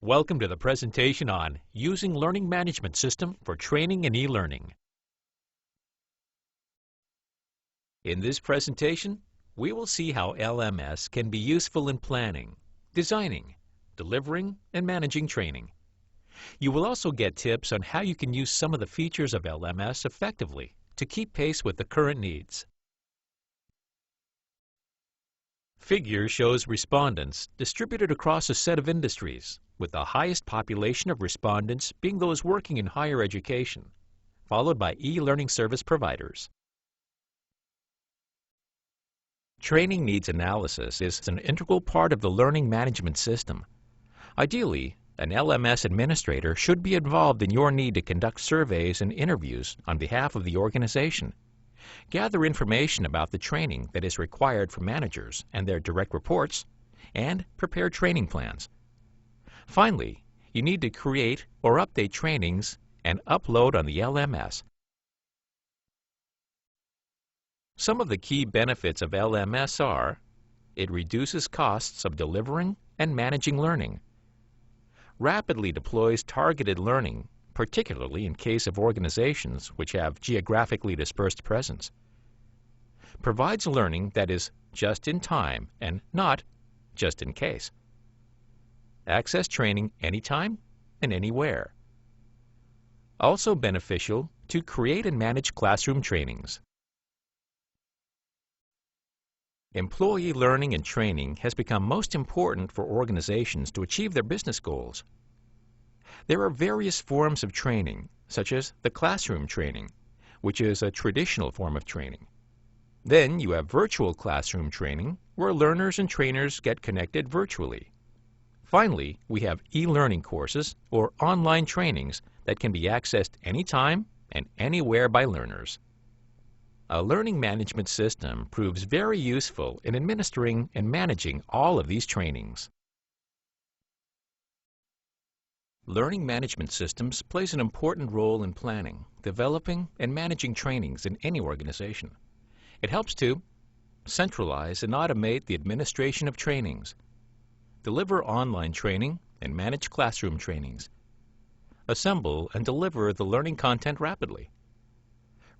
Welcome to the presentation on Using Learning Management System for Training and eLearning. In this presentation, we will see how LMS can be useful in planning, designing, delivering, and managing training. You will also get tips on how you can use some of the features of LMS effectively to keep pace with the current needs. Figure shows respondents distributed across a set of industries, with the highest population of respondents being those working in higher education, followed by e-learning service providers. Training needs analysis is an integral part of the learning management system. Ideally, an LMS administrator should be involved in your need to conduct surveys and interviews on behalf of the organization. Gather information about the training that is required for managers and their direct reports, and prepare training plans. Finally, you need to create or update trainings and upload on the LMS. Some of the key benefits of LMS are: it reduces costs of delivering and managing learning, rapidly deploys targeted learning, particularly in case of organizations which have geographically dispersed presence, provides learning that is just in time and not just in case, access training anytime and anywhere. Also beneficial to create and manage classroom trainings. Employee learning and training has become most important for organizations to achieve their business goals. There are various forms of training, such as the classroom training, which is a traditional form of training. Then you have virtual classroom training, where learners and trainers get connected virtually. Finally, we have e-learning courses or online trainings that can be accessed anytime and anywhere by learners. A learning management system proves very useful in administering and managing all of these trainings. Learning management systems plays an important role in planning, developing, and managing trainings in any organization. It helps to centralize and automate the administration of trainings, deliver online training and manage classroom trainings, assemble and deliver the learning content rapidly,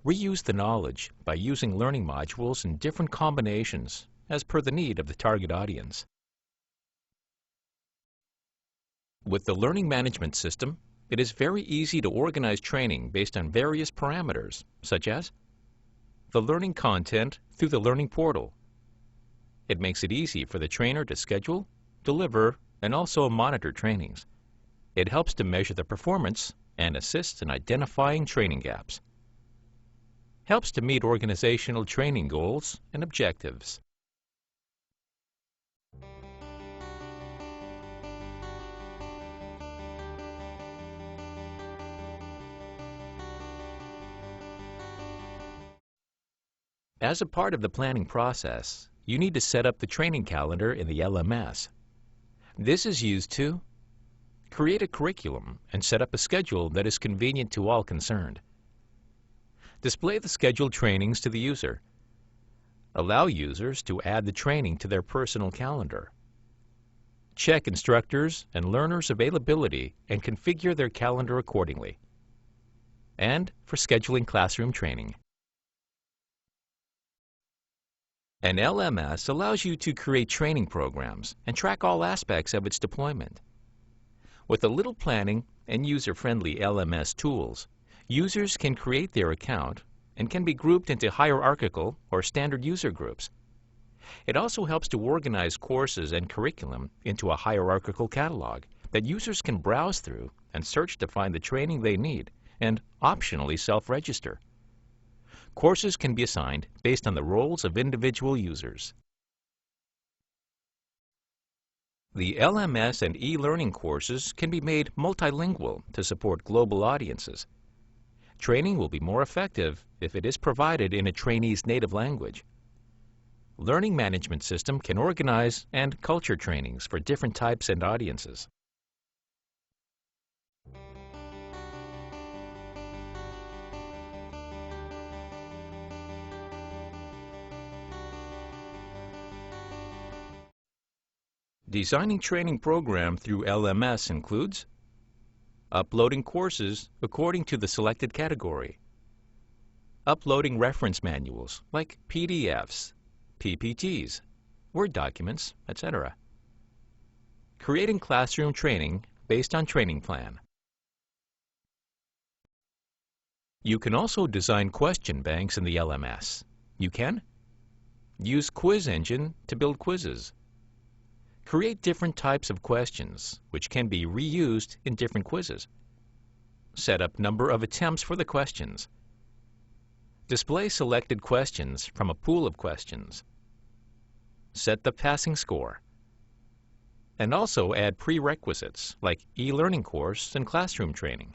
reuse the knowledge by using learning modules in different combinations as per the need of the target audience. With the learning management system, it is very easy to organize training based on various parameters, such as the learning content through the learning portal. It makes it easy for the trainer to schedule, deliver, and also monitor trainings. It helps to measure the performance and assists in identifying training gaps. Helps to meet organizational training goals and objectives. As a part of the planning process, you need to set up the training calendar in the LMS. This is used to create a curriculum and set up a schedule that is convenient to all concerned. Display the scheduled trainings to the user. Allow users to add the training to their personal calendar. Check instructors' and learners' availability and configure their calendar accordingly. And for scheduling classroom training. An LMS allows you to create training programs and track all aspects of its deployment. With a little planning and user-friendly LMS tools, users can create their account and can be grouped into hierarchical or standard user groups. It also helps to organize courses and curriculum into a hierarchical catalog that users can browse through and search to find the training they need and optionally self-register. Courses can be assigned based on the roles of individual users. The LMS and e-learning courses can be made multilingual to support global audiences. Training will be more effective if it is provided in a trainee's native language. Learning management system can organize and culture trainings for different types and audiences. Designing training program through LMS includes uploading courses according to the selected category, uploading reference manuals like PDFs, PPTs, Word documents, etc. Creating classroom training based on training plan. You can also design question banks in the LMS. You can use Quiz Engine to build quizzes. Create different types of questions, which can be reused in different quizzes. Set up number of attempts for the questions. Display selected questions from a pool of questions. Set the passing score. And also add prerequisites like e-learning course and classroom training.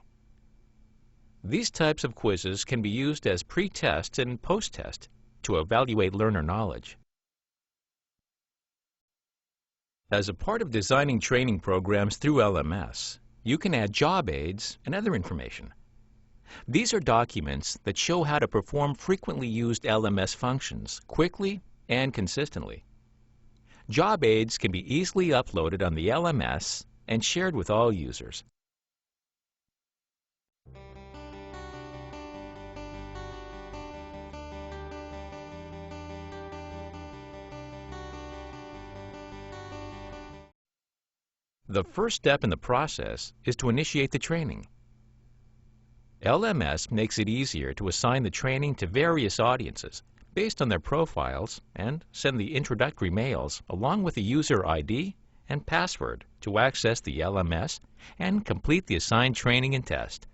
These types of quizzes can be used as pre-test and post-test to evaluate learner knowledge. As a part of designing training programs through LMS, you can add job aids and other information. These are documents that show how to perform frequently used LMS functions quickly and consistently. Job aids can be easily uploaded on the LMS and shared with all users. The first step in the process is to initiate the training. LMS makes it easier to assign the training to various audiences based on their profiles and send the introductory mails along with the user ID and password to access the LMS and complete the assigned training and test.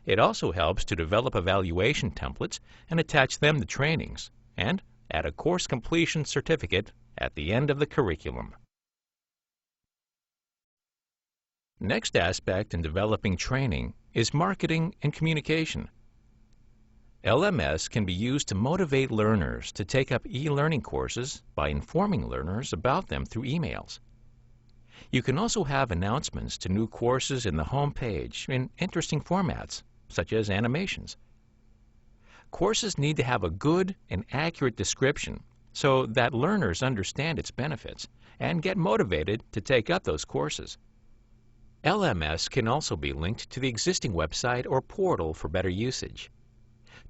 It also helps to develop evaluation templates and attach them to trainings and add a course completion certificate at the end of the curriculum. Next aspect in developing training is marketing and communication. LMS can be used to motivate learners to take up e-learning courses by informing learners about them through emails. You can also have announcements to new courses in the home page in interesting formats, such as animations. Courses need to have a good and accurate description so that learners understand its benefits and get motivated to take up those courses. LMS can also be linked to the existing website or portal for better usage.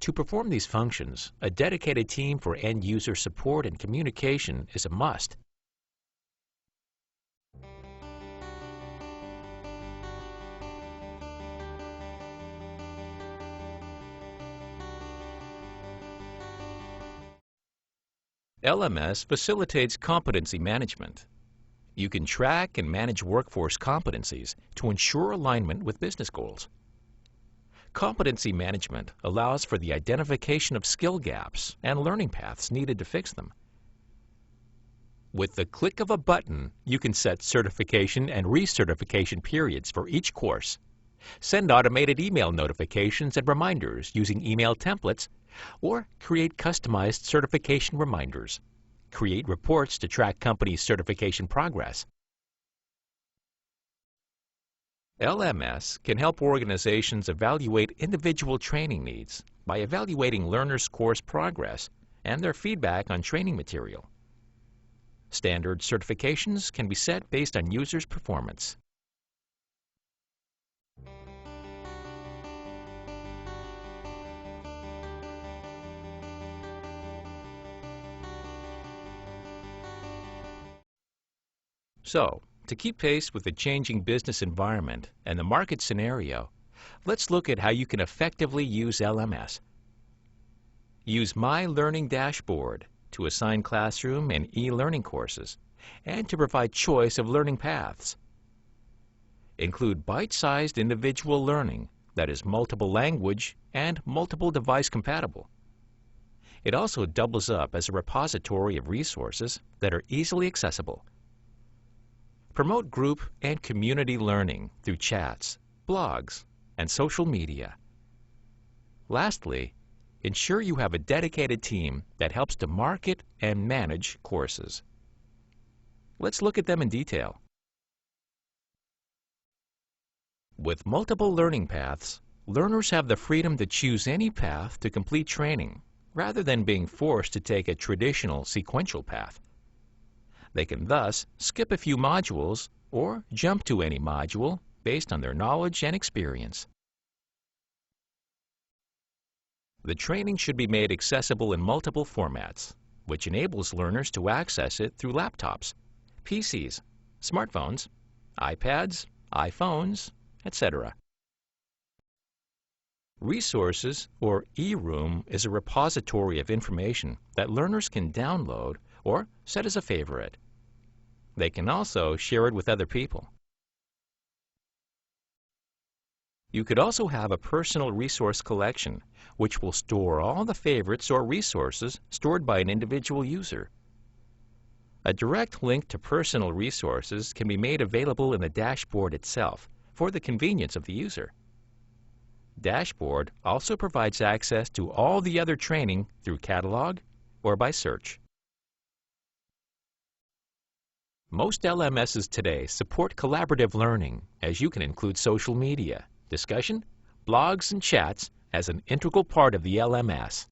To perform these functions, a dedicated team for end-user support and communication is a must. LMS facilitates competency management. You can track and manage workforce competencies to ensure alignment with business goals. Competency management allows for the identification of skill gaps and learning paths needed to fix them. With the click of a button, you can set certification and recertification periods for each course, send automated email notifications and reminders using email templates, or create customized certification reminders. Create reports to track company certification progress. LMS can help organizations evaluate individual training needs by evaluating learners' course progress and their feedback on training material. Standard certifications can be set based on users' performance. So, to keep pace with the changing business environment and the market scenario, let's look at how you can effectively use LMS. Use My Learning Dashboard to assign classroom and e-learning courses and to provide choice of learning paths. Include bite-sized individual learning that is multiple language and multiple device compatible. It also doubles up as a repository of resources that are easily accessible. Promote group and community learning through chats, blogs, and social media. Lastly, ensure you have a dedicated team that helps to market and manage courses. Let's look at them in detail. With multiple learning paths, learners have the freedom to choose any path to complete training, rather than being forced to take a traditional sequential path. They can thus skip a few modules or jump to any module based on their knowledge and experience. The training should be made accessible in multiple formats, which enables learners to access it through laptops, PCs, smartphones, iPads, iPhones, etc. Resources, or eRoom, is a repository of information that learners can download or set as a favorite. They can also share it with other people. You could also have a personal resource collection, which will store all the favorites or resources stored by an individual user. A direct link to personal resources can be made available in the dashboard itself for the convenience of the user. Dashboard also provides access to all the other training through catalog or by search. Most LMSs today support collaborative learning, as you can include social media, discussion, blogs, and chats as an integral part of the LMS.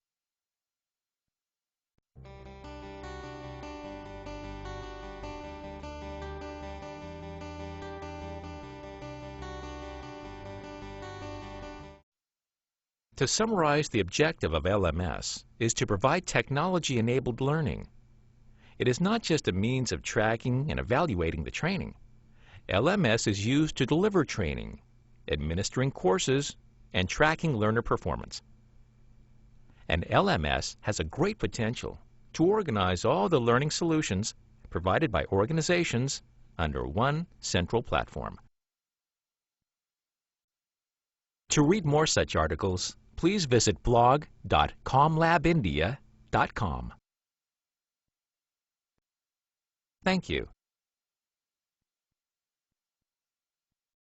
To summarize, the objective of LMS is to provide technology-enabled learning. It is not just a means of tracking and evaluating the training. LMS is used to deliver training, administering courses, and tracking learner performance. And LMS has a great potential to organize all the learning solutions provided by organizations under one central platform. To read more such articles, please visit blog.comlabindia.com. Thank you.